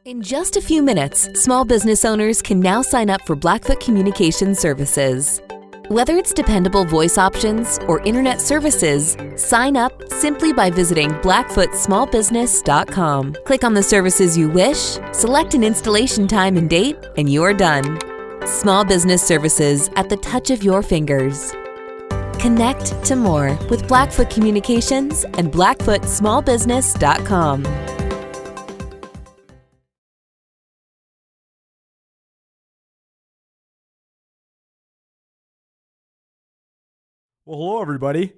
In just a few minutes, small business owners can now sign up for Blackfoot Communication Services. Whether it's dependable voice options or internet services, sign up simply by visiting blackfootsmallbusiness.com. Click on the services you wish, select an installation time and date, and you're done. Small business services at the touch of your fingers. Connect to more with Blackfoot Communications and blackfootsmallbusiness.com. Well, hello, everybody.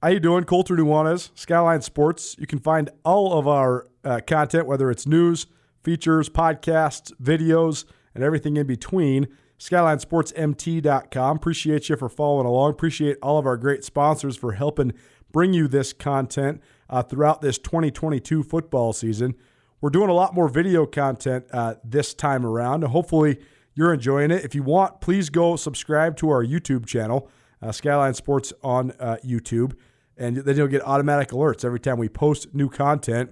How you doing? Colter, Nuanez, Skyline Sports. You can find all of our content, whether it's news, features, podcasts, videos, and everything in between. SkylineSportsMT.com. Appreciate you for following along. Appreciate all of our great sponsors for helping bring you this content throughout this 2022 football season. We're doing a lot more video content this time around. Hopefully, you're enjoying it. If you want, please go subscribe to our YouTube channel. Skyline Sports on YouTube, and then you'll get automatic alerts every time we post new content.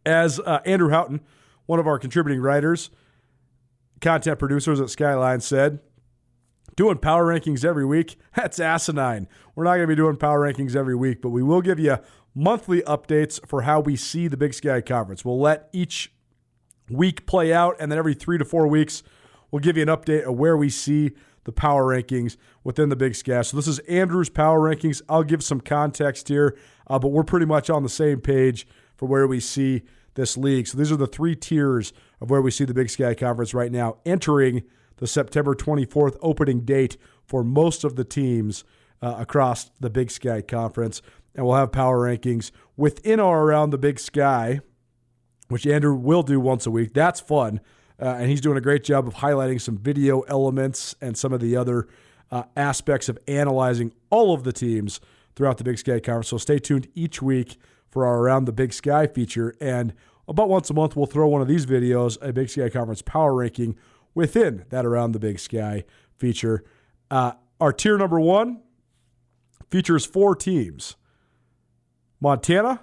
As Andrew Houghton, one of our contributing writers, content producers at Skyline, said, doing power rankings every week, that's asinine. We're not going to be doing power rankings every week, but we will give you monthly updates for how we see the Big Sky Conference. We'll let each week play out, and then every 3 to 4 weeks, we'll give you an update of where we see the power rankings within the Big Sky. So this is Andrew's power rankings. I'll give some context here, but we're pretty much on the same page for where we see this league. So these are the 3 tiers of where we see the Big Sky Conference right now, entering the September 24th opening date for most of the teams across the Big Sky Conference. And we'll have power rankings within or around the Big Sky, which Andrew will do once a week. That's fun. And he's doing a great job of highlighting some video elements and some of the other aspects of analyzing all of the teams throughout the Big Sky Conference. So stay tuned each week for our Around the Big Sky feature. And about once a month, we'll throw one of these videos, a Big Sky Conference power ranking, within that Around the Big Sky feature. Our tier number 1 features 4 teams: Montana,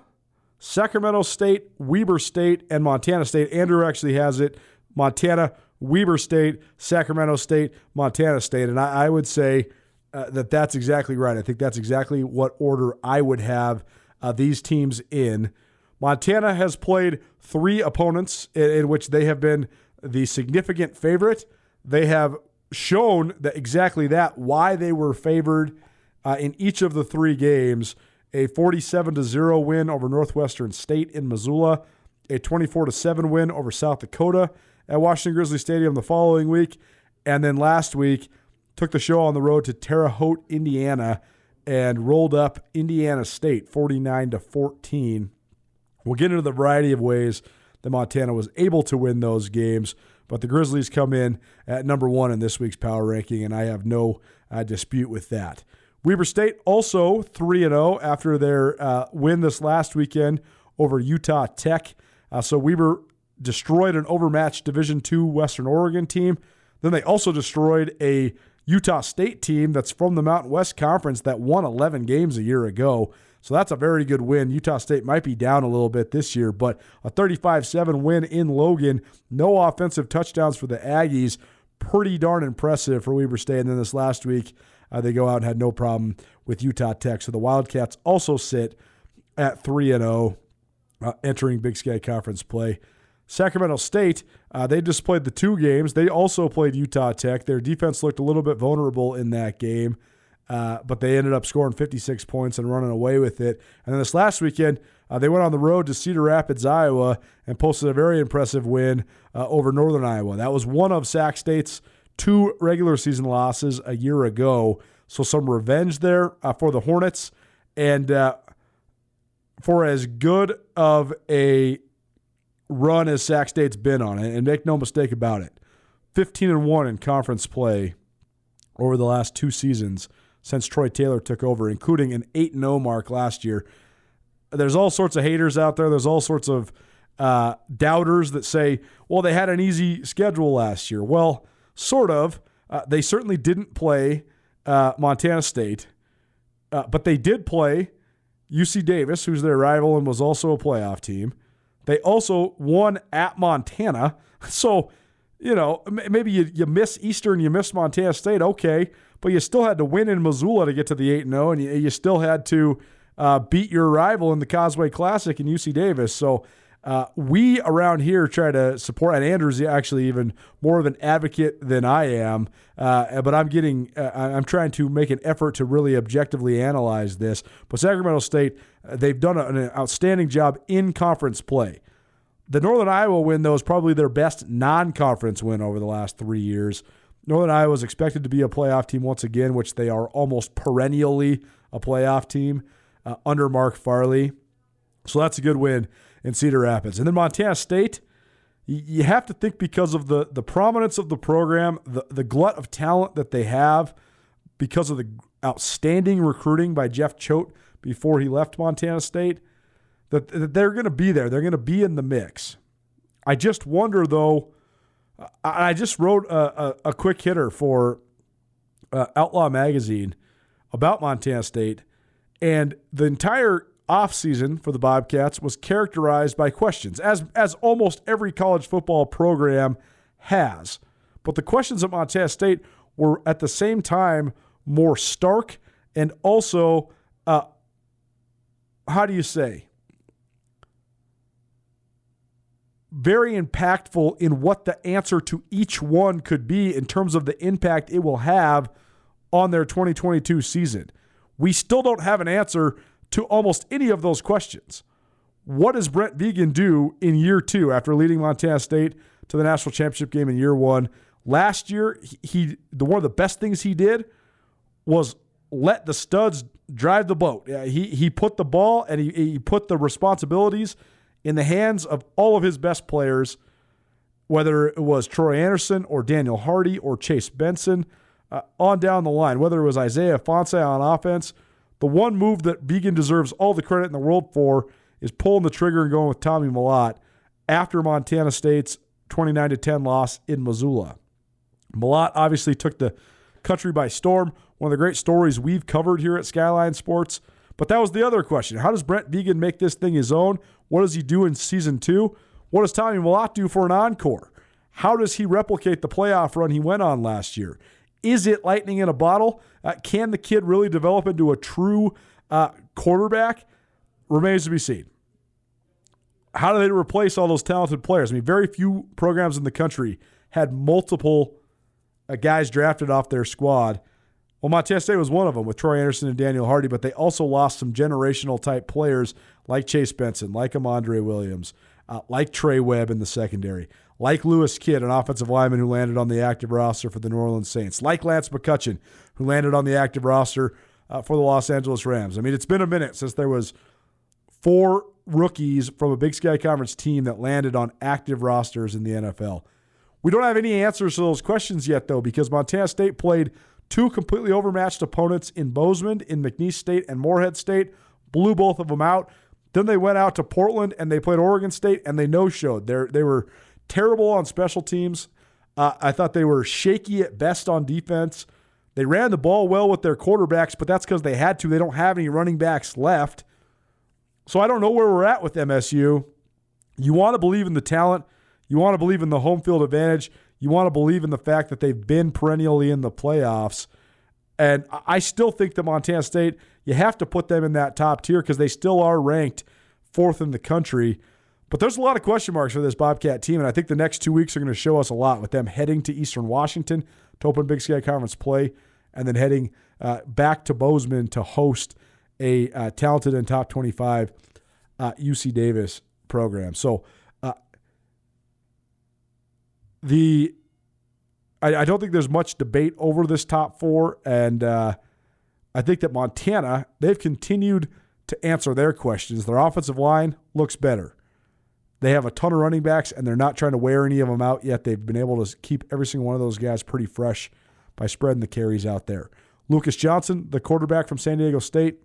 Sacramento State, Weber State, and Montana State. Andrew actually has it Montana, Weber State, Sacramento State, Montana State. And I would say that's exactly right. I think that's exactly what order I would have these teams in. Montana has played 3 opponents in which they have been the significant favorite. They have shown that exactly that, why they were favored in each of the 3 games. A 47-0 win over Northwestern State in Missoula, a 24-7 win over South Dakota at Washington Grizzly Stadium the following week, and then last week took the show on the road to Terre Haute, Indiana, and rolled up Indiana State 49-14. We'll get into the variety of ways that Montana was able to win those games, but the Grizzlies come in at number 1 in this week's power ranking, and I have no dispute with that. Weber State also 3-0 after their win this last weekend over Utah Tech. So Weber destroyed an overmatched Division II Western Oregon team. Then they also destroyed a Utah State team that's from the Mountain West Conference that won 11 games a year ago. So that's a very good win. Utah State might be down a little bit this year, but a 35-7 win in Logan. No offensive touchdowns for the Aggies. Pretty darn impressive for Weber State. And then this last week, they go out and had no problem with Utah Tech. So the Wildcats also sit at 3-0, entering Big Sky Conference play. Sacramento State, they just played the 2 games. They also played Utah Tech. Their defense looked a little bit vulnerable in that game, but they ended up scoring 56 points and running away with it. And then this last weekend, they went on the road to Cedar Rapids, Iowa, and posted a very impressive win over Northern Iowa. That was one of Sac State's 2 regular season losses a year ago. So some revenge there for the Hornets. And for as good of a run as Sac State's been on it, and make no mistake about it, 15-1 in conference play over the last 2 seasons since Troy Taylor took over, including an 8-0 mark last year. There's all sorts of haters out there. There's all sorts of doubters that say, well, they had an easy schedule last year. Well, sort of. They certainly didn't play Montana State, but they did play UC Davis, who's their rival and was also a playoff team. They also won at Montana. So, maybe you miss Eastern, you miss Montana State, okay, but you still had to win in Missoula to get to the 8-0, and you still had to beat your rival in the Causeway Classic in UC Davis. So we around here try to support, and Andrew's actually even more of an advocate than I am, but I'm trying to make an effort to really objectively analyze this. But Sacramento State, they've done an outstanding job in conference play. The Northern Iowa win, though, is probably their best non-conference win over the last 3 years. Northern Iowa is expected to be a playoff team once again, which they are almost perennially a playoff team under Mark Farley. So that's a good win in Cedar Rapids. And then Montana State, you have to think because of the prominence of the program, the glut of talent that they have, because of the outstanding recruiting by Jeff Choate before he left Montana State, that they're going to be there. They're going to be in the mix. I just wonder, though, I just wrote a quick hitter for Outlaw Magazine about Montana State, and the entire offseason for the Bobcats was characterized by questions, as almost every college football program has. But the questions at Montana State were at the same time more stark and also, very impactful in what the answer to each one could be in terms of the impact it will have on their 2022 season. We still don't have an answer to almost any of those questions. What does Brent Vigen do in year 2 after leading Montana State to the national championship game in year 1? Last year, one of the best things he did was let the studs drive the boat. He put the ball and he put the responsibilities in the hands of all of his best players, whether it was Troy Anderson or Daniel Hardy or Chase Benson, on down the line, whether it was Isaiah Fonse on offense. The one move that Vigen deserves all the credit in the world for is pulling the trigger and going with Tommy Mellott after Montana State's 29-10 loss in Missoula. Mellott obviously took the country by storm, one of the great stories we've covered here at Skyline Sports. But that was the other question. How does Brent Vigen make this thing his own? What does he do in season 2? What does Tommy Mellott do for an encore? How does he replicate the playoff run he went on last year? Is it lightning in a bottle? Can the kid really develop into a true quarterback? Remains to be seen. How do they replace all those talented players? I mean, very few programs in the country had multiple guys drafted off their squad. Well, Montana State was one of them with Troy Anderson and Daniel Hardy, but they also lost some generational type players like Chase Benson, like Amandre Williams, like Trey Webb in the secondary, like Lewis Kidd, an offensive lineman who landed on the active roster for the New Orleans Saints, like Lance McCutcheon, who landed on the active roster for the Los Angeles Rams. I mean, it's been a minute since there was 4 rookies from a Big Sky Conference team that landed on active rosters in the NFL. We don't have any answers to those questions yet, though, because Montana State played 2 completely overmatched opponents in Bozeman, in McNeese State, and Morehead State, blew both of them out. Then they went out to Portland, and they played Oregon State, and they no-showed. They were terrible on special teams. I thought they were shaky at best on defense. They ran the ball well with their quarterbacks, but that's because they had to. They don't have any running backs left. So I don't know where we're at with MSU. You want to believe in the talent. You want to believe in the home field advantage. You want to believe in the fact that they've been perennially in the playoffs. And I still think that Montana State, you have to put them in that top tier because they still are ranked 4th in the country. But there's a lot of question marks for this Bobcat team, and I think the next 2 weeks are going to show us a lot with them heading to Eastern Washington to open Big Sky Conference play and then heading back to Bozeman to host a talented and top 25 UC Davis program. So I don't think there's much debate over this top 4, and I think that Montana, they've continued to answer their questions. Their offensive line looks better. They have a ton of running backs, and they're not trying to wear any of them out yet. They've been able to keep every single one of those guys pretty fresh by spreading the carries out there. Lucas Johnson, the quarterback from San Diego State,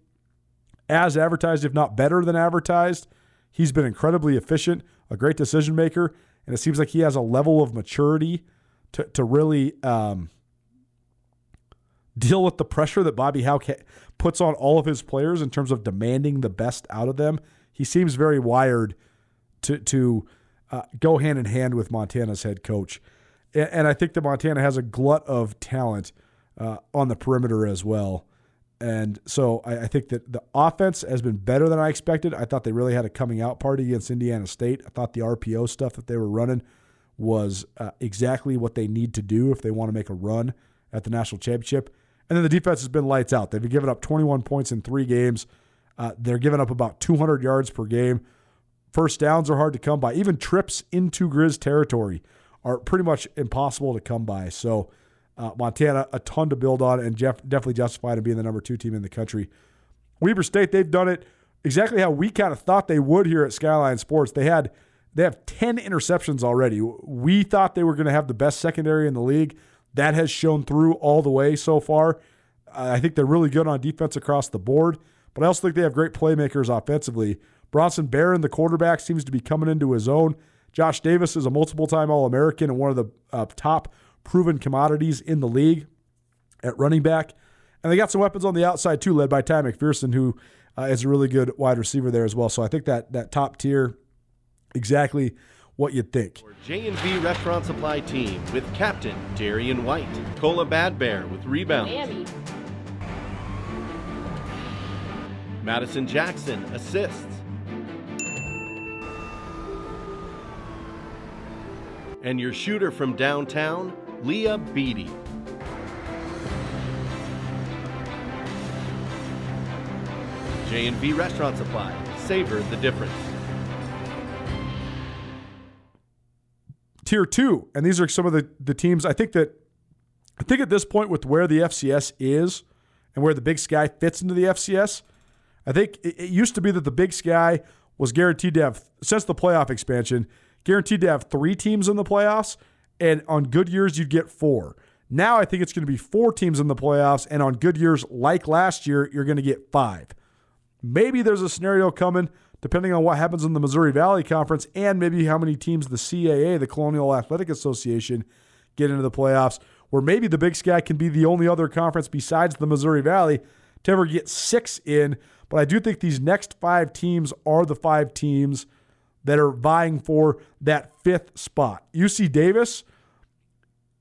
as advertised, if not better than advertised. He's been incredibly efficient, a great decision maker, and it seems like he has a level of maturity to really deal with the pressure that Bobby Houck puts on all of his players in terms of demanding the best out of them. He seems very wired to go hand in hand with Montana's head coach. And I think that Montana has a glut of talent on the perimeter as well. And so I think that the offense has been better than I expected. I thought they really had a coming out party against Indiana State. I thought the RPO stuff that they were running was exactly what they need to do if they want to make a run at the national championship. And then the defense has been lights out. They've been giving up 21 points in 3 games. They're giving up about 200 yards per game. First downs are hard to come by. Even trips into Grizz territory are pretty much impossible to come by. So Montana, a ton to build on, and definitely justified in being the number 2 team in the country. Weber State, they've done it exactly how we kind of thought they would here at Skyline Sports. They have 10 interceptions already. We thought they were going to have the best secondary in the league. That has shown through all the way so far. I think they're really good on defense across the board, but I also think they have great playmakers offensively. Bronson Barron, the quarterback, seems to be coming into his own. Josh Davis is a multiple-time All-American and one of the top proven commodities in the league at running back. And they got some weapons on the outside too, led by Ty McPherson, who is a really good wide receiver there as well. So I think that top tier, exactly what you'd think. J&V Restaurant Supply Team with Captain Darian White. Cola Bad Bear with rebounds. Miami. Madison Jackson assists. And your shooter from downtown, Leah Beatty. J&V Restaurant Supply. Savor the difference. Tier 2, and these are some of the teams. I think at this point with where the FCS is and where the Big Sky fits into the FCS, I think it used to be that the Big Sky was guaranteed to have, since the playoff expansion, guaranteed to have 3 teams in the playoffs, and on good years you'd get 4. Now I think it's going to be 4 teams in the playoffs, and on good years like last year, you're going to get 5. Maybe there's a scenario coming, depending on what happens in the Missouri Valley Conference and maybe how many teams the CAA, the Colonial Athletic Association, get into the playoffs, where maybe the Big Sky can be the only other conference besides the Missouri Valley to ever get 6 in. But I do think these next 5 teams are the 5 teams that are vying for that 5th spot. UC Davis,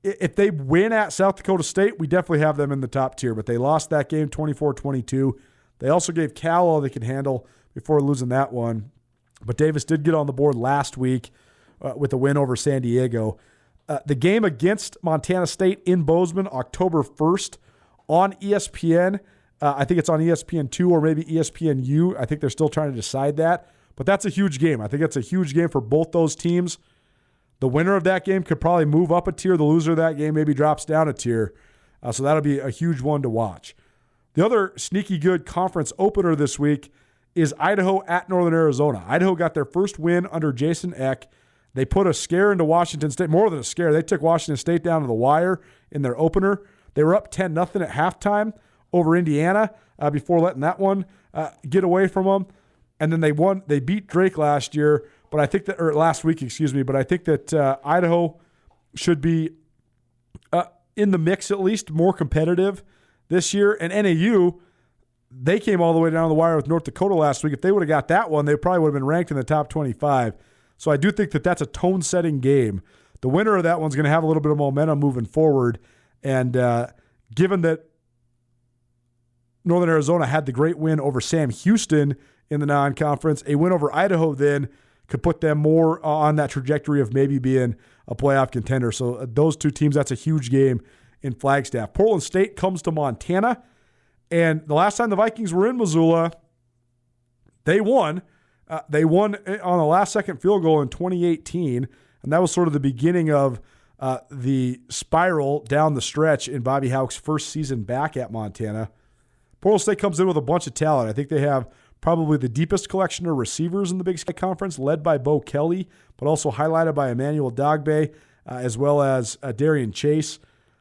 if they win at South Dakota State, we definitely have them in the top tier, but they lost that game 24-22. They also gave Cal all they could handle before losing that one. But Davis did get on the board last week with a win over San Diego. The game against Montana State in Bozeman, October 1st on ESPN. I think it's on ESPN2 or maybe ESPNU. I think they're still trying to decide that. But that's a huge game. I think it's a huge game for both those teams. The winner of that game could probably move up a tier. The loser of that game maybe drops down a tier. So that'll be a huge one to watch. The other sneaky good conference opener this week is Idaho at Northern Arizona. Idaho got their first win under Jason Eck. They put a scare into Washington State, more than a scare. They took Washington State down to the wire in their opener. They were up 10-0 at halftime over Indiana before letting that one get away from them. And then they won. They beat Drake last year, but I think that, or last week, excuse me. But I think that Idaho should be in the mix at least, more competitive this year. And NAU, they came all the way down the wire with North Dakota last week. If they would have got that one, they probably would have been ranked in the top 25. So I do think that that's a tone-setting game. The winner of that one's going to have a little bit of momentum moving forward. And given that Northern Arizona had the great win over Sam Houston in the non-conference, a win over Idaho then could put them more on that trajectory of maybe being a playoff contender. So those 2 teams, that's a huge game in Flagstaff. Portland State comes to Montana. And the last time the Vikings were in Missoula, they won. They won on a last-second field goal in 2018, and that was sort of the beginning of the spiral down the stretch in Bobby Hauck's first season back at Montana. Portland State comes in with a bunch of talent. I think they have probably the deepest collection of receivers in the Big Sky Conference, led by Bo Kelly, but also highlighted by Emmanuel Dogbe, as well as Darian Chase.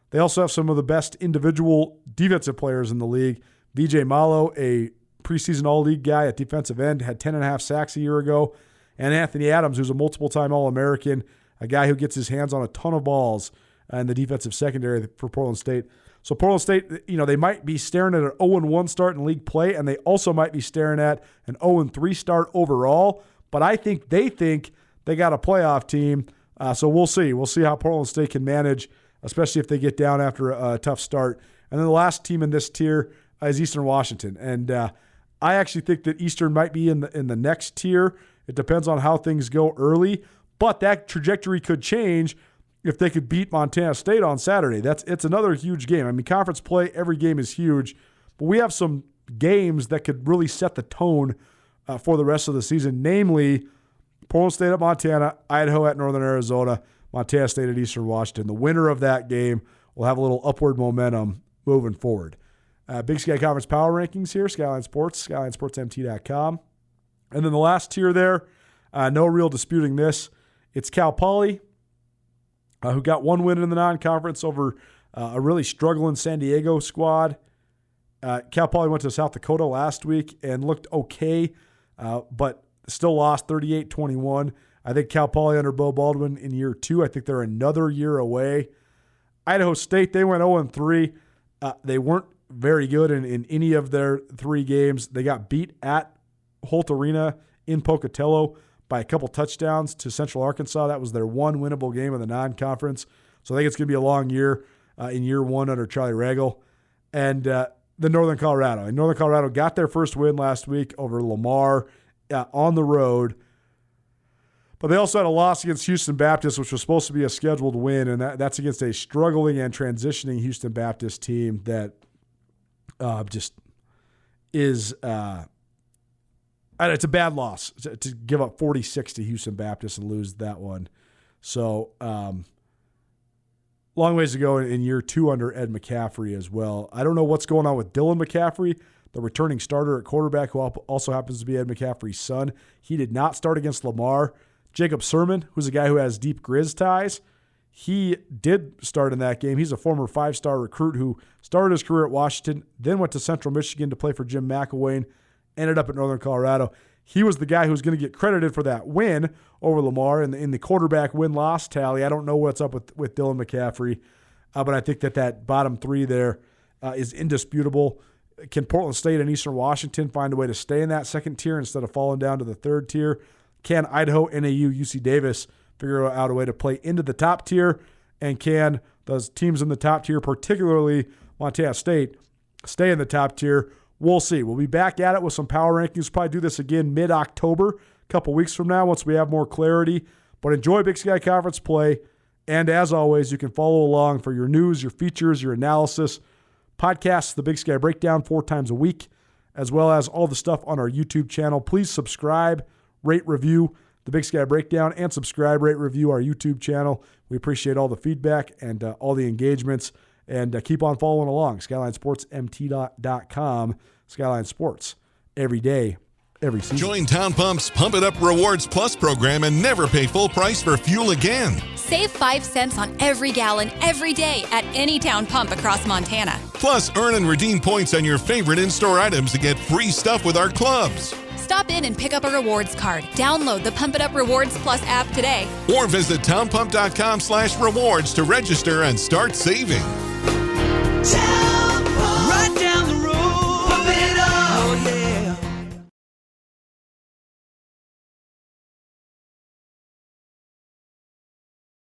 They also have some of the best individual defensive players in the league. VJ Malo, a preseason all-league guy at defensive end, had 10.5 sacks a year ago. And Anthony Adams, who's a multiple-time All-American, a guy who gets his hands on a ton of balls in the defensive secondary for Portland State. So Portland State, they might be staring at an 0-1 start in league play, and they also might be staring at an 0-3 start overall. But I think they think they got a playoff team. So we'll see. We'll see how Portland State can manage, especially if they get down after a tough start. And then the last team in this tier is Eastern Washington. And I actually think that Eastern might be in the next tier. It depends on how things go early. But that trajectory could change if they could beat Montana State on Saturday. It's another huge game. I mean, conference play, every game is huge. But we have some games that could really set the tone for the rest of the season, namely Portland State at Montana, Idaho at Northern Arizona, Montana State at Eastern Washington. The winner of that game will have a little upward momentum moving forward. Big Sky Conference Power Rankings here, Skyline Sports, SkylineSportsMT.com. And then the last tier there, no real disputing this. It's Cal Poly, who got one win in the non-conference over a really struggling San Diego squad. Cal Poly went to South Dakota last week and looked okay, but still lost 38-21. I think Cal Poly under Bo Baldwin in year 2. I think they're another year away. Idaho State, they went 0-3. They weren't very good in any of their 3 games. They got beat at Holt Arena in Pocatello by a couple touchdowns to Central Arkansas. That was their one winnable game of the non-conference. So I think it's going to be a long year in year 1 under Charlie Ragle. And the Northern Colorado. And Northern Colorado got their first win last week over Lamar on the road. But they also had a loss against Houston Baptist, which was supposed to be a scheduled win, and that's against a struggling and transitioning Houston Baptist team that just is it's a bad loss to give up 46 to Houston Baptist and lose that one. So long ways to go in year 2 under Ed McCaffrey as well. I don't know what's going on with Dylan McCaffrey, the returning starter at quarterback, who also happens to be Ed McCaffrey's son. He did not start against Lamar. Jacob Sermon, who's a guy who has deep Grizz ties, he did start in that game. He's a former 5-star recruit who started his career at Washington, then went to Central Michigan to play for Jim McElwain, ended up at Northern Colorado. He was the guy who was going to get credited for that win over Lamar in the quarterback win-loss tally. I don't know what's up with Dylan McCaffrey, but I think that bottom 3 there is indisputable. Can Portland State and Eastern Washington find a way to stay in that second tier instead of falling down to the third tier? Can Idaho, NAU, UC Davis figure out a way to play into the top tier? And can those teams in the top tier, particularly Montana State, stay in the top tier? We'll see. We'll be back at it with some power rankings. We'll probably do this again mid-October, a couple weeks from now once we have more clarity. But enjoy Big Sky Conference play. And as always, you can follow along for your news, your features, your analysis, podcasts, the Big Sky Breakdown 4 times a week, as well as all the stuff on our YouTube channel. Please subscribe, rate, review the Big Sky Breakdown, and subscribe, rate, review our YouTube channel. We appreciate all the feedback and all the engagements. And keep on following along. SkylineSportsMT.com. Skyline Sports. Every day, every season. Join Town Pump's Pump It Up Rewards Plus program and never pay full price for fuel again. Save 5 cents on every gallon every day at any Town Pump across Montana. Plus, earn and redeem points on your favorite in-store items to get free stuff with our clubs. Stop in and pick up a rewards card. Download the Pump It Up Rewards Plus app today. Or visit townpump.com/rewards to register and start saving. Town